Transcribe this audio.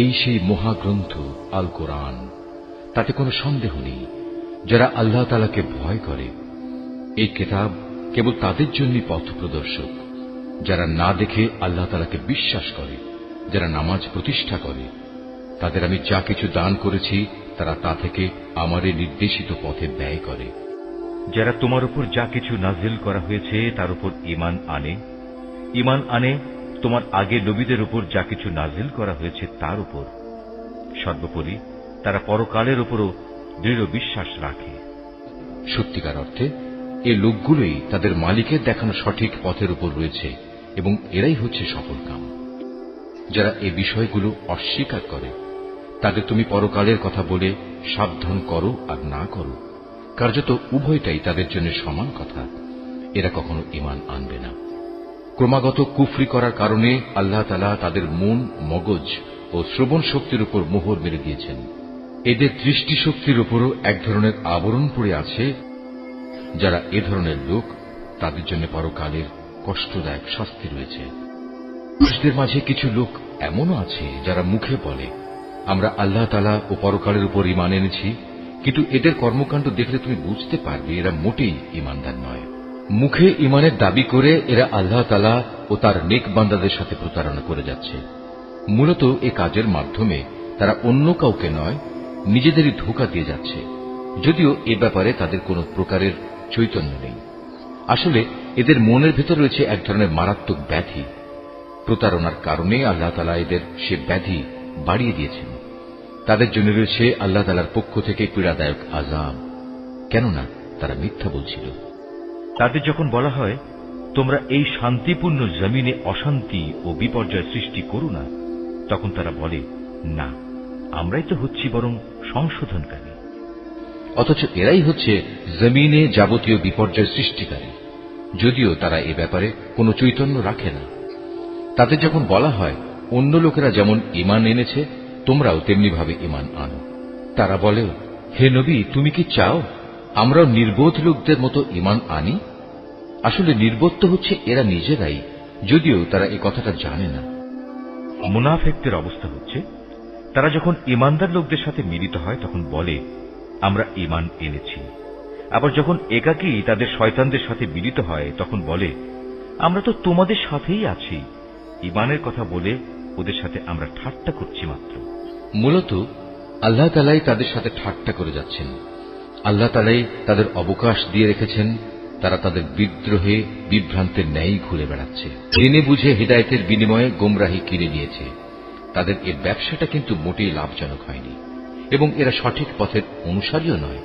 এই সেই মহাগ্রন্থ আল কোরআন, তাতে কোনো সন্দেহ নেই যারা আল্লাহ তাআলাকে ভয় করে। এই কিতাব কেবল তাদের জন্যই পথ প্রদর্শক, যারা না দেখে আল্লাহ তাআলাকে বিশ্বাস করে, যারা নামাজ প্রতিষ্ঠা করে। তাদের আমি যা কিছু দান করেছি তারা তা থেকে আমারে নির্দেশিত পথে ব্যয় করে। যারা তোমার উপর যা কিছু নাজিল করা হয়েছে তার উপর ঈমান আনে তোমার আগে নবীদের উপর যা কিছু নাজিল করা হয়েছে তার উপর। সর্বোপরি তারা পরকালের উপরও দৃঢ় বিশ্বাস রাখে। সত্যিকার অর্থে এই লোকগুলোই তাদের মালিকের দেখানো সঠিক পথের উপর রয়েছে এবং এরাই হচ্ছে সফলকাম। যারা এই বিষয়গুলো অস্বীকার করে তাদের তুমি পরকালের কথা বলে সাবধান করো আর না করো, কার্যত উভয়টাই তাদের জন্য সমান কথা। এরা কখনো ঈমান আনবে না। ক্রমাগত কুফরি করার কারণে আল্লাহ তাআলা তাদের মন, মগজ ও শ্রবণ শক্তির উপর মোহর মেরে দিয়েছেন। এদের দৃষ্টিশক্তির উপরও এক ধরনের আবরণ পড়ে আছে। যারা এ ধরনের লোক তাদের জন্য পরকালের কষ্টদায়ক শাস্তি রয়েছে। মানুষদের মাঝে কিছু লোক এমনও আছে যারা মুখে বলে আমরা আল্লাহ তাআলা ও পরকালের উপর ঈমান এনেছি, কিন্তু এদের কর্মকাণ্ড দেখলে তুমি বুঝতে পারবে এরা মোটেই ঈমানদার নয়। মুখে ঈমানের দাবি করে এরা আল্লাহ তাআলা ও তার নেক বান্দাদের সাথে প্রতারণা করে যাচ্ছে। মূলত এ কাজের মাধ্যমে তারা অন্য কাউকে নয়, নিজেদেরই ধোঁকা দিয়ে যাচ্ছে, যদিও এ ব্যাপারে তাদের কোনো প্রকারের চৈতন্য নেই। আসলে এদের মনের ভেতর রয়েছে এক ধরনের মারাত্মক ব্যাধি। প্রতারণার কারণে আল্লাহ তাআলা এদের সে ব্যাধি বাড়িয়ে দিয়েছেন। তাদের জন্য রয়েছে আল্লাহ তাআলার পক্ষ থেকে পীড়াদায়ক আযাব, কেননা তারা মিথ্যা বলছিল। তাদের যখন বলা হয় তোমরা এই শান্তিপূর্ণ জমিনে অশান্তি ও বিপর্যয় সৃষ্টি করো না, তখন তারা বলে না, আমরাই তো হচ্ছি বরং সংশোধনকারী। অথচ এরাই হচ্ছে জমিনে যাবতীয় বিপর্যয় সৃষ্টিকারী, যদিও তারা এ ব্যাপারে কোনো চৈতন্য রাখে না। তাদের যখন বলা হয় অন্য লোকেরা যেমন ঈমান এনেছে তোমরাও তেমনি ভাবে ঈমান আনো, তারা বলে হে নবী, তুমি কি চাও আমরাও নির্বোধ লোকদের মতো ঈমান আনি? আসলে নির্বোধ তো হচ্ছে এরা নিজেরাই, যদিও তারা এই কথাটা জানে না। মুনাফিকদের অবস্থা হচ্ছে তারা যখন ঈমানদার লোকদের সাথে মিলিত হয় তখন বলে আমরা ঈমান এনেছি, আবার যখন একাকী তাদের শয়তানদের সাথে মিলিত হয় তখন বলে আমরা তো তোমাদের সাথেই আছি। ঈমানের কথা বলে ওদের সাথে আমরা ঠাট্টা করছি মাত্র। মূলত আল্লাহ তাআলাই তাদের সাথে ঠাট্টা করে যাচ্ছেন। আল্লাহ তাআলাই তাদের অবকাশ দিয়ে রেখেছেন। তারা তাদের বিদ্রোহে বিভ্রান্তের ন্যায় ঘুরে বেড়াচ্ছে। জেনে বুঝে হিদায়াতের বিনিময়ে গোমরাহি কিনে নিয়েছে। তাদের এ ব্যবসাটা কিন্তু মোটেই লাভজনক হয়নি এবং এরা সঠিক পথের অনুসারীও নয়।